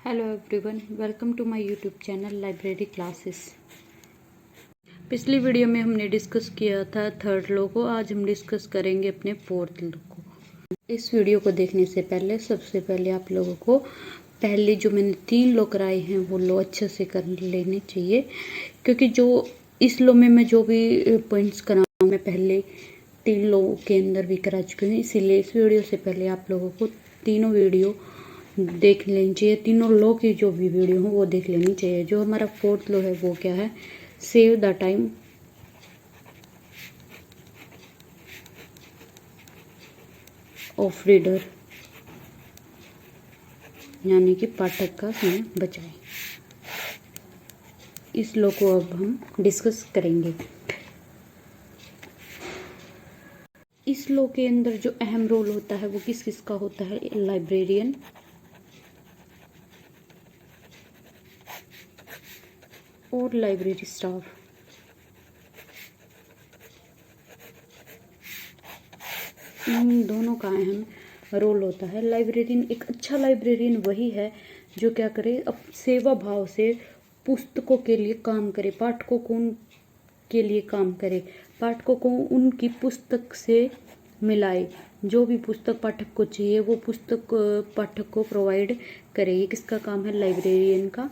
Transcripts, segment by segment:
Hello everyone, welcome to my YouTube channel library classes. पिछली video में हमने discuss किया था थर्ड लॉ को। आज हम डिस्कस करेंगे अपने फोर्थ लॉ को। इस वीडियो को देखने से पहले सबसे पहले आप लोगों को पहले जो मैंने 3 लॉ कराए हैं वो लॉ अच्छे से कर लेने चाहिए, क्योंकि जो इस लॉ में मैं जो भी पॉइंट्स कराऊँ मैं पहले 3 लॉ के अंदर भी करा चुकी हूँ। इसीलिए इस वीडियो से पहले आप लोगों को तीनों वीडियो देख लेनी चाहिए। तीनों लॉ की जो भी वीडियो हो वो देख लेनी चाहिए। जो हमारा फोर्थ लॉ है वो क्या है? Save the time of reader, यानी कि पाठक का समय बचाए। इस लॉ को अब हम डिस्कस करेंगे। इस लॉ के अंदर जो अहम रोल होता है वो किस किस का होता है? लाइब्रेरियन और लाइब्रेरी स्टाफ। इन दोनों का अहम रोल होता है। लाइब्रेरियन, एक अच्छा लाइब्रेरियन वही है जो क्या करे, अब सेवा भाव से पुस्तकों के लिए काम करे, पाठकों को के लिए काम करे, पाठकों को उनकी पुस्तक से मिलाए। जो भी पुस्तक पाठक को चाहिए वो पुस्तक पाठक को प्रोवाइड करे। ये किसका काम है? लाइब्रेरियन का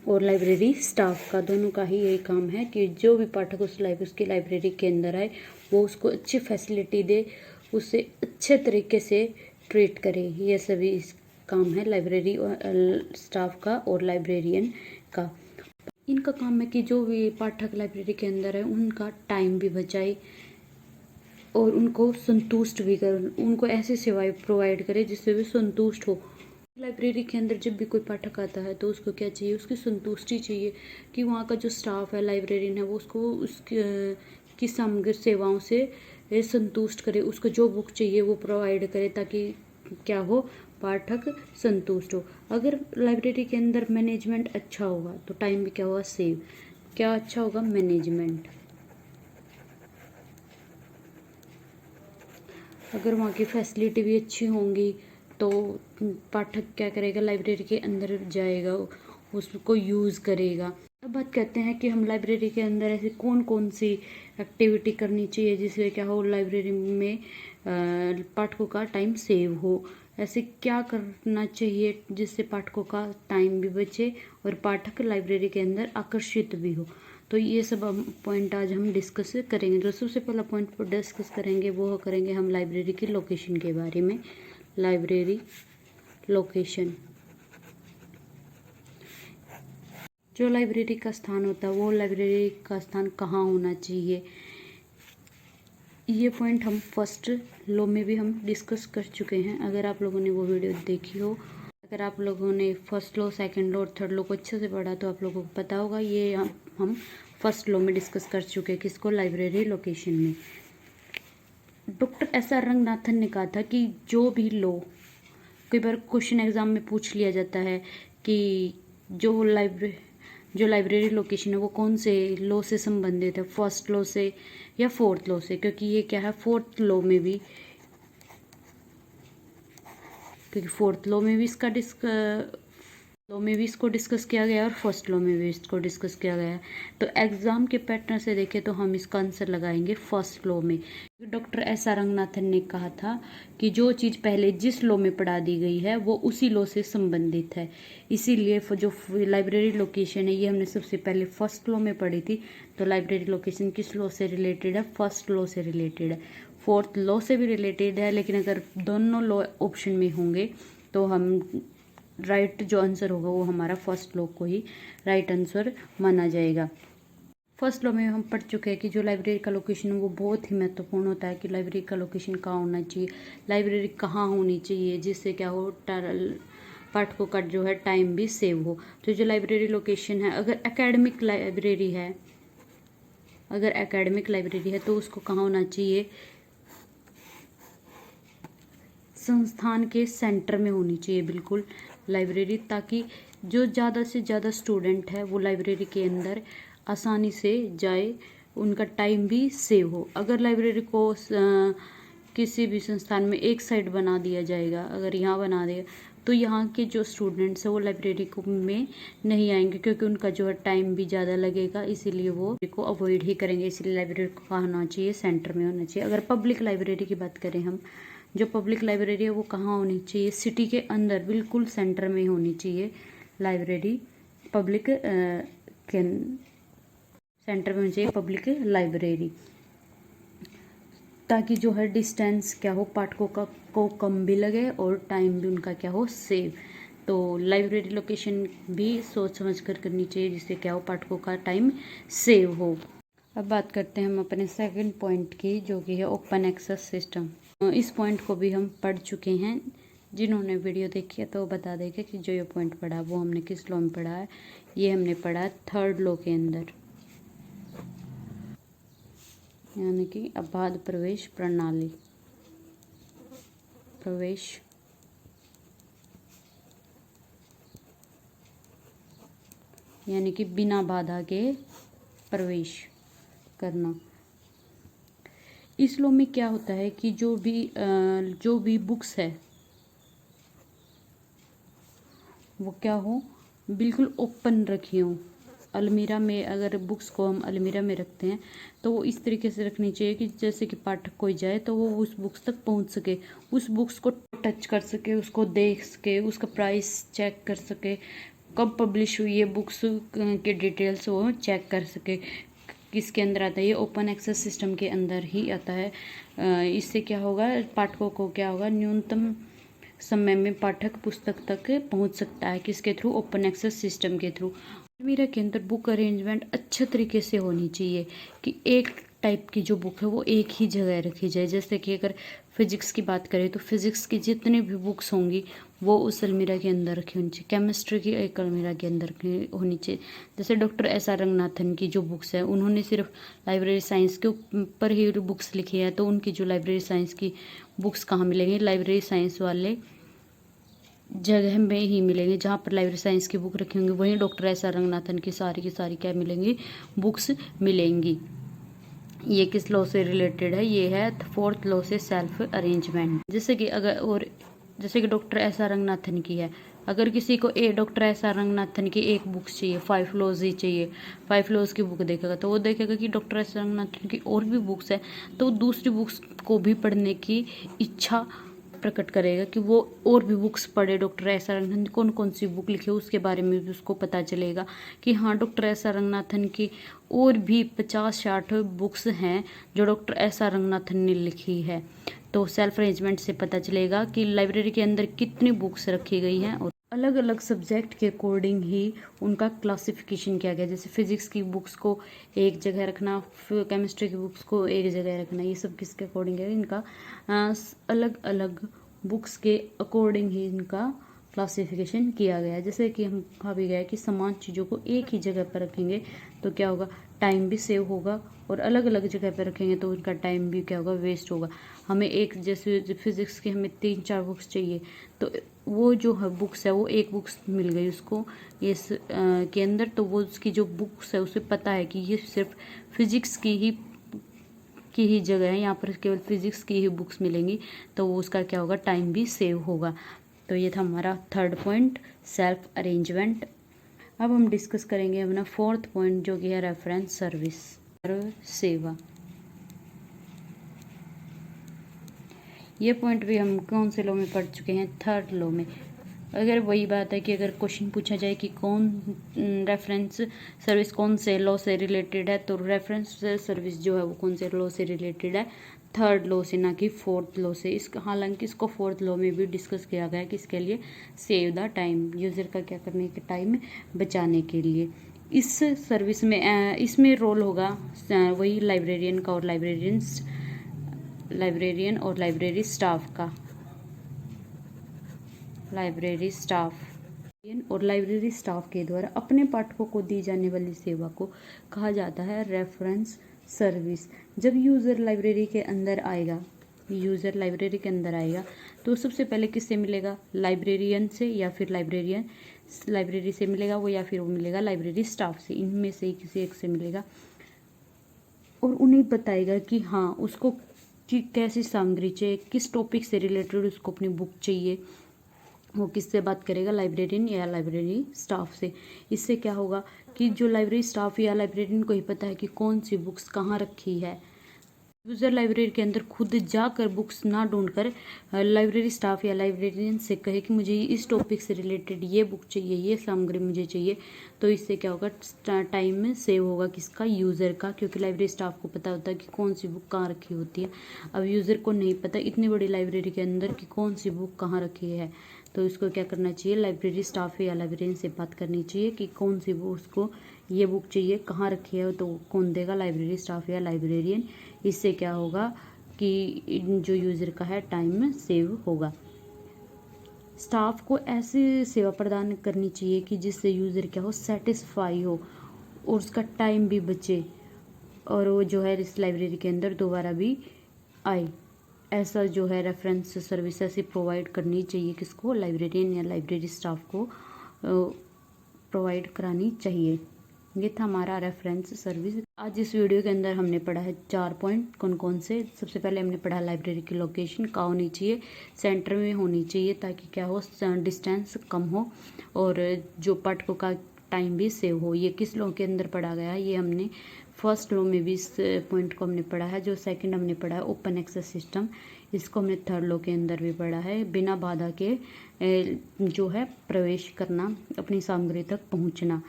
और लाइब्रेरी स्टाफ का। दोनों का ही यही काम है कि जो भी पाठक उसकी लाइब्रेरी के अंदर आए वो उसको अच्छी फैसिलिटी दे, उसे अच्छे तरीके से ट्रीट करे। ये सभी इस काम है लाइब्रेरी स्टाफ का और लाइब्रेरियन का। इनका काम है कि जो भी पाठक लाइब्रेरी के अंदर है उनका टाइम भी बचाए और उनको संतुष्ट भी करे, उनको ऐसी सेवाएं प्रोवाइड करे जिससे वे संतुष्ट हो। लाइब्रेरी के अंदर जब भी कोई पाठक आता है तो उसको क्या चाहिए? उसकी संतुष्टि चाहिए कि वहाँ का जो स्टाफ है, लाइब्रेरियन है, वो उसको की समग्र सेवाओं से संतुष्ट करे, उसको जो बुक चाहिए वो प्रोवाइड करे, ताकि क्या हो, पाठक संतुष्ट हो। अगर लाइब्रेरी के अंदर मैनेजमेंट अच्छा होगा तो टाइम भी क्या होगा? सेव। क्या अच्छा होगा? मैनेजमेंट। अगर वहाँ की फैसिलिटी भी अच्छी होंगी तो पाठक क्या करेगा? लाइब्रेरी के अंदर जाएगा, उसको यूज़ करेगा। अब बात करते हैं कि हम लाइब्रेरी के अंदर ऐसी कौन कौन सी एक्टिविटी करनी चाहिए जिससे क्या हो, लाइब्रेरी में पाठकों का टाइम सेव हो। ऐसे क्या करना चाहिए जिससे पाठकों का टाइम भी बचे और पाठक लाइब्रेरी के अंदर आकर्षित भी हो। तो ये सब पॉइंट आज हम डिस्कस करेंगे। जो सबसे पहला पॉइंट पर डिस्कस करेंगे वो करेंगे हम लाइब्रेरी की लोकेशन के बारे में। लाइब्रेरी लोकेशन, जो लाइब्रेरी का स्थान होता है वो लाइब्रेरी का स्थान कहाँ होना चाहिए, ये पॉइंट हम फर्स्ट लॉ में भी हम डिस्कस कर चुके हैं। अगर आप लोगों ने वो वीडियो देखी हो, अगर आप लोगों ने फर्स्ट लॉ, सेकंड लॉ और थर्ड लॉ को अच्छे से पढ़ा तो आप लोगों को पता होगा। ये हम फर्स्ट लॉ में डिस्कस कर चुके हैं। किसको? लाइब्रेरी लोकेशन में। डॉक्टर एस.आर. रंगनाथन ने कहा था कि जो भी लॉ, कई बार क्वेश्चन एग्जाम में पूछ लिया जाता है कि जो लाइब्रेरी लोकेशन है वो कौन से लॉ से संबंधित है, फर्स्ट लॉ से या फोर्थ लॉ से, क्योंकि ये क्या है, फोर्थ लॉ में भी, क्योंकि फोर्थ लॉ में भी इसको डिस्कस किया गया है और फर्स्ट लॉ में भी इसको डिस्कस किया गया है। तो एग्जाम के पैटर्न से देखें तो हम इसका आंसर लगाएंगे फर्स्ट लॉ में। डॉक्टर एस.आर. रंगनाथन ने कहा था कि जो चीज़ पहले जिस लॉ में पढ़ा दी गई है वो उसी लॉ से संबंधित है। इसीलिए जो लाइब्रेरी लोकेशन है ये हमने सबसे पहले फर्स्ट लॉ में पढ़ी थी। तो लाइब्रेरी लोकेशन किस लॉ से रिलेटेड है? फर्स्ट लॉ से रिलेटेड है। फोर्थ लॉ से भी रिलेटेड है, लेकिन अगर दोनों लॉ ऑप्शन में होंगे तो हम राइट जो आंसर होगा वो हमारा फर्स्ट लॉ को ही राइट आंसर माना जाएगा। फर्स्ट लॉ में हम पढ़ चुके हैं कि जो लाइब्रेरी का लोकेशन है वो बहुत ही महत्वपूर्ण होता है कि लाइब्रेरी का लोकेशन कहाँ होना चाहिए, लाइब्रेरी कहाँ होनी चाहिए, जिससे क्या हो, पाठकों का जो है टाइम भी सेव हो। तो जो लाइब्रेरी लोकेशन है, अगर एकेडमिक लाइब्रेरी है तो उसको कहाँ होना चाहिए? संस्थान के सेंटर में होनी चाहिए बिल्कुल लाइब्रेरी, ताकि जो ज़्यादा से ज़्यादा स्टूडेंट है वो लाइब्रेरी के अंदर आसानी से जाए, उनका टाइम भी सेव हो। अगर लाइब्रेरी को किसी भी संस्थान में एक साइड बना दिया जाएगा, अगर यहाँ बना दिया तो यहाँ के जो स्टूडेंट्स हैं वो लाइब्रेरी को में नहीं आएंगे, क्योंकि उनका जो है टाइम भी ज़्यादा लगेगा, इसीलिए वो को अवॉइड ही करेंगे। इसलिए लाइब्रेरी को कहाँ होना चाहिए, सेंटर में होना चाहिए। अगर पब्लिक लाइब्रेरी की बात करें हम, जो पब्लिक लाइब्रेरी है वो कहाँ होनी चाहिए, सिटी के अंदर बिल्कुल सेंटर में होनी चाहिए लाइब्रेरी। पब्लिक के सेंटर में होनी चाहिए पब्लिक लाइब्रेरी, ताकि जो है डिस्टेंस क्या हो, पाठकों का को कम भी लगे और टाइम भी उनका क्या हो, सेव। तो लाइब्रेरी लोकेशन भी सोच समझ कर करनी चाहिए, जिससे क्या हो, पाठकों का टाइम सेव हो। अब बात करते हैं हम अपने सेकंड पॉइंट की, जो कि है ओपन एक्सेस सिस्टम। इस पॉइंट को भी हम पढ़ चुके हैं, जिन्होंने वीडियो देखी है तो वो बता देगा कि जो ये पॉइंट पढ़ा वो हमने किस लॉ में पढ़ा है। ये हमने पढ़ा थर्ड लॉ के अंदर, यानी कि अबाध प्रवेश प्रणाली, प्रवेश यानी कि बिना बाधा के प्रवेश करना। इस लॉ में क्या होता है कि जो भी बुक्स है वो क्या हो, बिल्कुल ओपन रखी हो। अलमीरा में, अगर बुक्स को हम अलमीरा में रखते हैं तो वो इस तरीके से रखनी चाहिए कि जैसे कि पाठक कोई जाए तो वो उस बुक्स तक पहुंच सके, उस बुक्स को टच कर सके, उसको देख सके, उसका प्राइस चेक कर सके, कब पब्लिश हुई है बुक्स के डिटेल्स वो चेक कर सके। किसके अंदर आता है, ये ओपन एक्सेस सिस्टम के अंदर ही आता है। इससे क्या होगा, पाठकों को क्या होगा, न्यूनतम समय में पाठक पुस्तक तक पहुंच सकता है। किसके थ्रू, ओपन एक्सेस सिस्टम के थ्रू। अलमीरा के अंदर बुक अरेंजमेंट अच्छे तरीके से होनी चाहिए कि एक टाइप की जो बुक है वो एक ही जगह रखी जाए। जैसे कि अगर फिजिक्स की बात करें तो फिजिक्स की जितनी भी बुक्स होंगी वो उस अलमीरा के अंदर रखी होनी चाहिए। केमिस्ट्री की एक अलमीरा के अंदर होनी चाहिए। जैसे डॉक्टर एस आर रंगनाथन की जो बुक्स है, उन्होंने सिर्फ लाइब्रेरी साइंस के ऊपर ही बुक्स लिखी है, तो उनकी जो लाइब्रेरी साइंस की बुक्स कहाँ मिलेंगी, लाइब्रेरी साइंस वाले जगह में ही मिलेंगे। जहाँ पर लाइब्रेरी साइंस की बुक रखी होंगी वहीं डॉक्टर एस आर रंगनाथन की सारी क्या मिलेंगी, बुक्स मिलेंगी। ये किस लॉ से रिलेटेड है, ये है फोर्थ लॉ से, सेल्फ अरेंजमेंट। जैसे कि डॉक्टर एस आर रंगनाथन की है, अगर किसी को डॉक्टर एस आर रंगनाथन की एक बुक चाहिए, 5 लॉज ही चाहिए, 5 लॉज की बुक देखेगा तो वो देखेगा कि डॉक्टर एस आर रंगनाथन की और भी बुक्स है, तो दूसरी बुक्स को भी पढ़ने की इच्छा प्रकट करेगा कि वो और भी बुक्स पढ़े। डॉक्टर एस आर रंगनाथन कौन कौन सी बुक लिखी है उसके बारे में भी उसको पता चलेगा कि हाँ, डॉक्टर एस आर रंगनाथन की और भी 50-60 बुक्स हैं जो डॉक्टर एस आर रंगनाथन ने लिखी है। तो सेल्फ अरेंजमेंट से पता चलेगा कि लाइब्रेरी के अंदर कितनी बुक्स रखी गई हैं, और अलग अलग सब्जेक्ट के अकॉर्डिंग ही उनका क्लासिफिकेशन किया गया। जैसे फिजिक्स की बुक्स को एक जगह रखना, केमिस्ट्री की बुक्स को एक जगह रखना, ये सब किसके अकॉर्डिंग है, इनका अलग अलग बुक्स के अकॉर्डिंग ही इनका क्लासिफिकेशन किया गया है। जैसे कि हम कहा भी गया कि समान चीज़ों को एक ही जगह पर रखेंगे तो क्या होगा, टाइम भी सेव होगा, और अलग अलग जगह पर रखेंगे तो उनका टाइम भी क्या होगा, वेस्ट होगा। हमें एक, जैसे फिजिक्स की हमें 3-4 बुक्स चाहिए, तो वो जो है बुक्स है वो एक बुक्स मिल गई उसको इस के अंदर, तो वो उसकी जो बुक्स है उसे पता है कि ये सिर्फ फिजिक्स की ही जगह है, यहाँ पर केवल फिजिक्स की ही बुक्स मिलेंगी, तो वो उसका क्या होगा, टाइम भी सेव होगा। तो ये था हमारा थर्ड पॉइंट, सेल्फ अरेंजमेंट। अब हम डिस्कस करेंगे अपना फोर्थ पॉइंट, जो कि है रेफरेंस सर्विस, सेवा। ये पॉइंट भी हम कौन से लॉ में पढ़ चुके हैं, थर्ड लॉ में। अगर वही बात है कि अगर क्वेश्चन पूछा जाए कि कौन रेफरेंस सर्विस कौन से लॉ से रिलेटेड है, तो रेफरेंस सर्विस जो है वो कौन से लॉ से रिलेटेड है, थर्ड लॉ से, ना कि फोर्थ लॉ से। हालांकि इसको फोर्थ लॉ में भी डिस्कस किया गया है कि इसके लिए सेव द टाइम, यूज़र का क्या करने के टाइम बचाने के लिए। इस सर्विस में इसमें रोल होगा वही लाइब्रेरियन का, और लाइब्रेरियन और लाइब्रेरी स्टाफ का। लाइब्रेरी स्टाफ और लाइब्रेरी स्टाफ के द्वारा अपने पाठकों को दी जाने वाली सेवा को कहा जाता है रेफरेंस सर्विस। जब यूज़र लाइब्रेरी के अंदर आएगा, तो सबसे पहले किससे मिलेगा, लाइब्रेरियन से, या फिर लाइब्रेरी से मिलेगा वो, या फिर वो मिलेगा लाइब्रेरी स्टाफ से। इनमें से ही किसी एक से मिलेगा, और उन्हें बताएगा कि हाँ, उसको कि कैसी सामग्री चाहिए, किस टॉपिक से रिलेटेड उसको अपनी बुक चाहिए, वो किससे बात करेगा, लाइब्रेरियन या लाइब्रेरी स्टाफ से। इससे क्या होगा कि जो लाइब्रेरी स्टाफ या लाइब्रेरियन को ही पता है कि कौन सी बुक्स कहाँ रखी है। यूज़र लाइब्रेरी के अंदर खुद जाकर बुक्स ना ढूंढकर लाइब्रेरी स्टाफ या लाइब्रेरियन से कहे कि मुझे इस टॉपिक से रिलेटेड ये बुक चाहिए, ये सामग्री मुझे चाहिए, तो इससे क्या होगा, टाइम में सेव होगा किसका, यूज़र का, क्योंकि लाइब्रेरी स्टाफ को पता होता है कि कौन सी बुक कहाँ रखी होती है। अब यूज़र को नहीं पता इतनी बड़ी लाइब्रेरी के अंदर कि कौन सी बुक कहाँ रखी है, तो इसको क्या करना चाहिए, लाइब्रेरी स्टाफ या लाइब्रेरियन से बात करनी चाहिए कि कौन सी बुक उसको ये बुक चाहिए, कहाँ रखी है, तो कौन देगा, लाइब्रेरी स्टाफ या लाइब्रेरियन। इससे क्या होगा कि जो यूज़र का है टाइम सेव होगा। स्टाफ को ऐसी सेवा प्रदान करनी चाहिए कि जिससे यूज़र क्या हो, सेटिस्फाई हो और उसका टाइम भी बचे और वो जो है इस लाइब्रेरी के अंदर दोबारा भी आए। ऐसा जो है रेफरेंस सर्विस ऐसी प्रोवाइड करनी चाहिए किसको, लाइब्रेरियन या लाइब्रेरी स्टाफ को प्रोवाइड करानी चाहिए। ये था हमारा रेफरेंस सर्विस। आज इस वीडियो के अंदर हमने पढ़ा है 4 पॉइंट कौन कौन से। सबसे पहले हमने पढ़ा लाइब्रेरी की लोकेशन कहाँ होनी चाहिए, सेंटर में होनी चाहिए ताकि क्या हो, डिस्टेंस कम हो और जो पाठकों का टाइम भी सेव हो। ये किस लॉ के अंदर पढ़ा गया है, ये हमने फर्स्ट लॉ में भी इस पॉइंट को हमने पढ़ा है। जो सेकंड हमने पढ़ा है ओपन एक्सेस सिस्टम, इसको हमने थर्ड लॉ के अंदर भी पढ़ा है। बिना बाधा के जो है प्रवेश करना, अपनी सामग्री तक पहुंचना।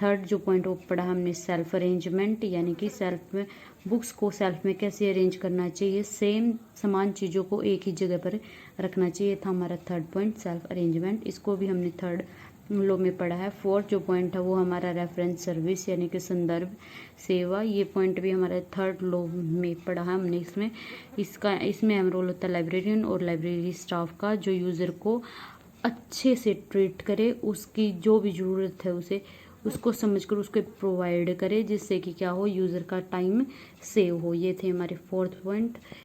थर्ड जो पॉइंट वो पढ़ा हमने सेल्फ अरेंजमेंट, यानी कि सेल्फ में बुक्स को सेल्फ में कैसे अरेंज करना चाहिए, सेम समान चीज़ों को एक ही जगह पर रखना चाहिए, था हमारा थर्ड पॉइंट सेल्फ अरेंजमेंट। इसको भी हमने थर्ड लॉ में पढ़ा है। फोर्थ जो पॉइंट है वो हमारा रेफरेंस सर्विस यानी कि संदर्भ सेवा, ये पॉइंट भी हमारे थर्ड लॉ में पढ़ा है हमने। इसमें अहम रोल होता है लाइब्रेरियन और लाइब्रेरी स्टाफ का, जो यूज़र को अच्छे से ट्रीट करे, उसकी जो भी ज़रूरत है उसे उसको समझकर उसको प्रोवाइड करे, जिससे कि क्या हो, यूज़र का टाइम सेव हो। ये थे हमारे फोर्थ पॉइंट।